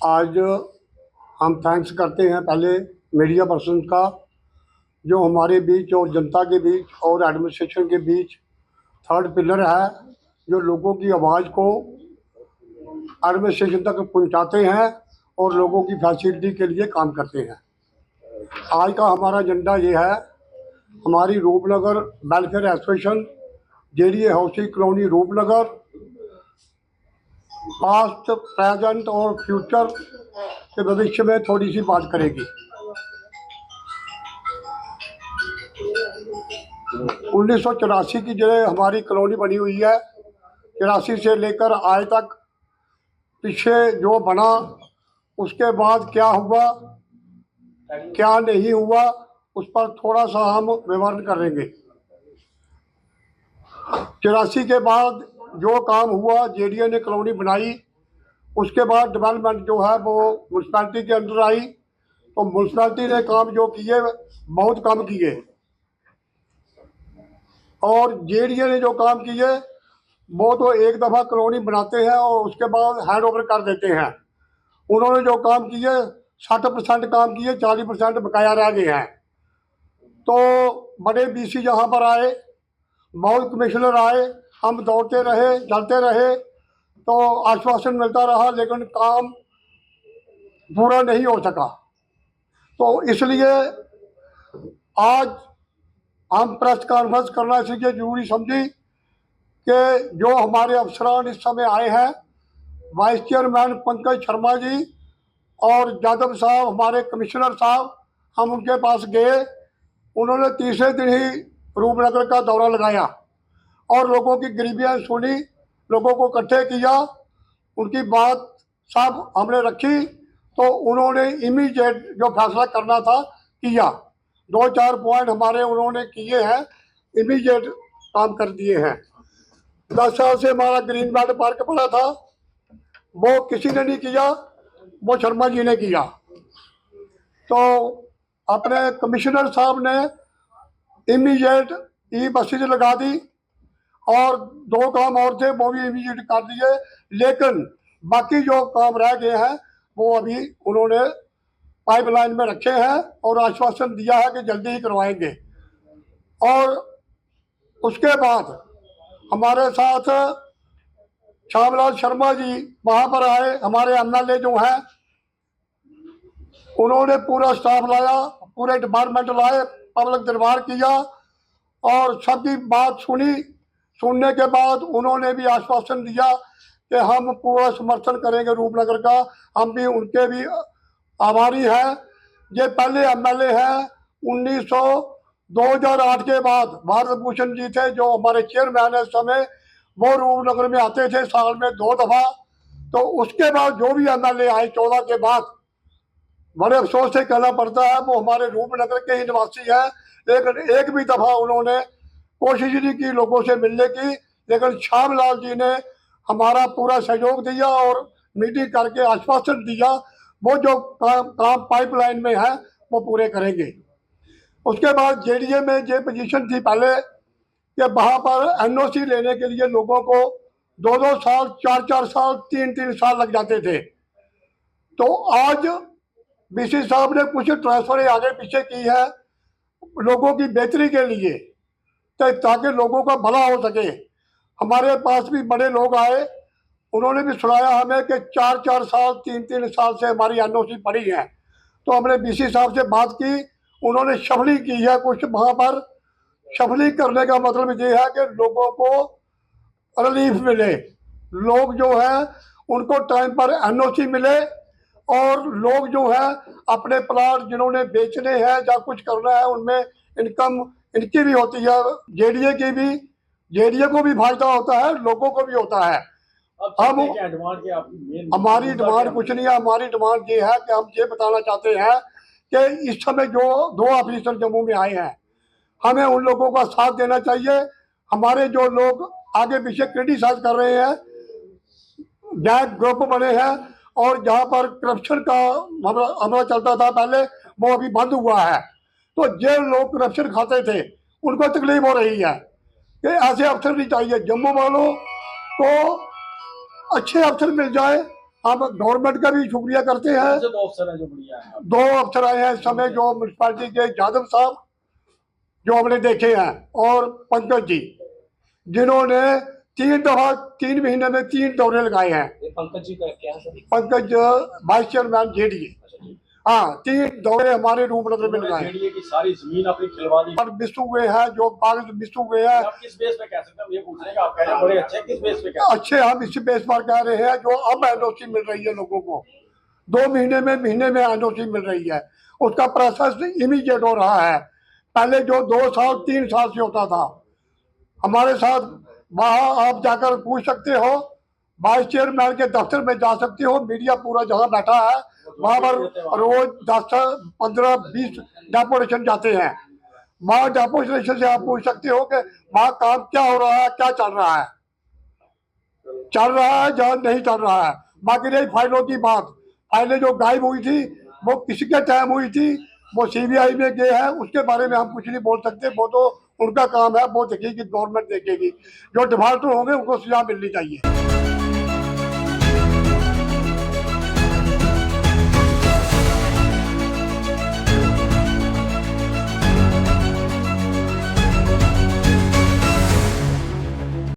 आज हम थैंक्स करते हैं पहले मीडिया पर्सन का, जो हमारे बीच और जनता के बीच और एडमिनिस्ट्रेशन के बीच थर्ड पिलर है, जो लोगों की आवाज़ को एडमिनिस्ट्रेशन तक पहुंचाते हैं और लोगों की फैसिलिटी के लिए काम करते हैं। आज का हमारा एजेंडा ये है, हमारी Roopnagar welfare association JDA housing colony Roopnagar past, present और फ्यूचर के भविष्य में थोड़ी सी बात करेगी। 1984 की जो हमारी कॉलोनी बनी हुई है, 84 से लेकर आज तक पीछे जो बना, उसके बाद क्या हुआ क्या नहीं हुआ, उस पर थोड़ा सा हम विवरण करेंगे। 84 के बाद जो काम हुआ, जेडीए ने कॉलोनी बनाई, उसके बाद डेवलपमेंट जो है वो म्यूनसिपैलिटी के अंदर आई। तो म्यूनसिपैलिटी ने काम जो किए बहुत कम किए, और जेडीए ने जो काम किए वो तो एक दफ़ा कॉलोनी बनाते हैं और उसके बाद हैंड ओवर कर देते हैं। उन्होंने जो काम किए 60% काम किए, 40% बकाया रह गए हैं। तो बड़े बीसी यहाँ पर आए, बहुत कमिश्नर आए, हम दौड़ते रहे, चलते रहे, तो आश्वासन मिलता रहा, लेकिन काम पूरा नहीं हो सका। तो इसलिए आज हम प्रेस कॉन्फ्रेंस करना इसलिए जरूरी समझी कि जो हमारे अफसरान इस समय आए हैं, वाइस चेयरमैन पंकज शर्मा जी और यादव साहब, हमारे कमिश्नर साहब, हम उनके पास गए। उन्होंने तीसरे दिन ही रूपनगर का दौरा लगाया और लोगों की गरीबियाँ सुनी, लोगों को इकट्ठे किया, उनकी बात सब हमने रखी। तो उन्होंने इमीडिएट जो फैसला करना था किया। 2-4 पॉइंट हमारे उन्होंने किए हैं, इमीडिएट काम कर दिए हैं। 10 साल से हमारा ग्रीन बेल्ट पार्क पड़ा था, वो किसी ने नहीं किया, वो शर्मा जी ने किया। तो अपने कमिश्नर साहब ने इमीडिएट ई बसेज लगा दी और 2 काम और थे, वो भी इमीडिएट कर दिए। लेकिन बाकी जो काम रह गए हैं वो अभी उन्होंने पाइपलाइन में रखे हैं और आश्वासन दिया है कि जल्दी ही करवाएंगे। और उसके बाद हमारे साथ श्यामलाल शर्मा जी वहाँ पर आए, हमारे एमएलए जो हैं, उन्होंने पूरा स्टाफ लाया, पूरे डिपार्टमेंट लाए, पब्लिक दरबार किया और सबकी बात सुनी। सुनने के बाद उन्होंने भी आश्वासन दिया कि हम पूरा समर्थन करेंगे रूपनगर का। हम भी उनके भी आभारी हैं। ये पहले एमएलए हैं 2008 के बाद, भारत भूषण जी थे जो हमारे चेयरमैन है इस समय, वो रूपनगर में आते थे साल में 2 दफ़ा। तो उसके बाद जो भी एमएलए आए 14 के बाद, बड़े अफसोस से कहना पड़ता है, वो हमारे रूपनगर के ही निवासी हैं, लेकिन एक भी दफ़ा उन्होंने कोशिश नहीं की लोगों से मिलने की। लेकिन श्यामलाल जी ने हमारा पूरा सहयोग दिया और मीटिंग करके आश्वासन दिया वो जो काम पाइपलाइन में है वो पूरे करेंगे। उसके बाद जेडीए में ये पोजीशन थी पहले कि वहाँ पर एनओसी लेने के लिए लोगों को 2-2 साल, 4-4 साल, 3-3 साल लग जाते थे। तो आज बीसी साहब ने कुछ ट्रांसफर आगे पीछे की है लोगों की बेहतरी के लिए, ताकि लोगों का भला हो सके। हमारे पास भी बड़े लोग आए, उन्होंने भी सुनाया हमें कि 4-4 साल, 3-3 साल से हमारी एनओसी पड़ी है। तो हमने बीसी साहब से बात की, उन्होंने शफलिंग की है कुछ वहाँ पर। शफलिंग करने का मतलब ये है कि लोगों को रिलीफ मिले, लोग जो है उनको टाइम पर एनओसी मिले, और लोग जो है अपने प्लाट जिन्होंने बेचने हैं या कुछ करना है उनमें इनकम इनकी भी होती है, जेडीए की भी, जेडीए को भी फायदा होता है, लोगों को भी होता है। हम हमारी डिमांड कुछ नहीं है, हमारी डिमांड ये है कि हम ये बताना चाहते हैं कि इस समय जो 2 ऑफिसर जम्मू में आए हैं, हमें उन लोगों का साथ देना चाहिए। हमारे जो लोग आगे पीछे क्रिटिसाइज कर रहे हैं, गैंग ग्रुप बने हैं, और जहाँ पर करप्शन का हमला चलता था पहले, वो अभी बंद हुआ है। तो जो लोग करप्शन खाते थे उनको तकलीफ हो रही है कि ऐसे अफसर नहीं चाहिए। जम्मू वालों को अच्छे अफसर मिल जाए, हम गवर्नमेंट का भी शुक्रिया करते हैं। जो दो अफसर हैं जो बढ़िया हैं, दो अफसर आए हैं इस समय, जो म्यूनसिपालिटी के यादव साहब जो हमने देखे हैं, और पंकज जी, जिन्होंने 3 महीने में 3 दौरे लगाए हैं। ये पंकज जी का क्या है sir? Pankaj vice chairman JDA, हाँ, 3 दौरे हमारे रूपनगर में लगाए। जेडीए की सारी जमीन अपनी खिलवा दी पर मिस हुए हैं, जो कागज मिस हुए हैं। आप किस बेस पे कह सकते हैं? ये पूछ रहे हैं, आप कह रहे हैं बड़े अच्छे, किस बेस पे कह सकते अच्छे हम इसी बेस पर कह रहे हैं, जो अब एनओसी मिल रही है लोगों को, 2 महीने में एनओसी मिल रही है, उसका प्रोसेस इमीडिएट हो रहा है। पहले जो 2 साल 3 साल से होता था, हमारे साथ वहाँ आप जाकर पूछ सकते हो, वाइस चेयरमैन के दफ्तर में जा सकते हो, मीडिया पूरा जहाँ बैठा है वहाँ पर रोज 10 15 20 डेपुटेशन जाते हैं। वहाँ डेपुटेशन से आप पूछ सकते हो कि वहाँ काम क्या हो रहा है, क्या चल रहा है या नहीं चल रहा है। बाकी रही फाइलों की बात, फाइलें जो गायब हुई थी वो किसके टाइम हुई थी, वो सीबीआई में गए हैं, उसके बारे में हम कुछ नहीं बोल सकते, वो तो उनका काम है, वो देखेगी, गवर्नमेंट देखेगी। जो डिफाल्टर होंगे उनको सजा मिलनी चाहिए।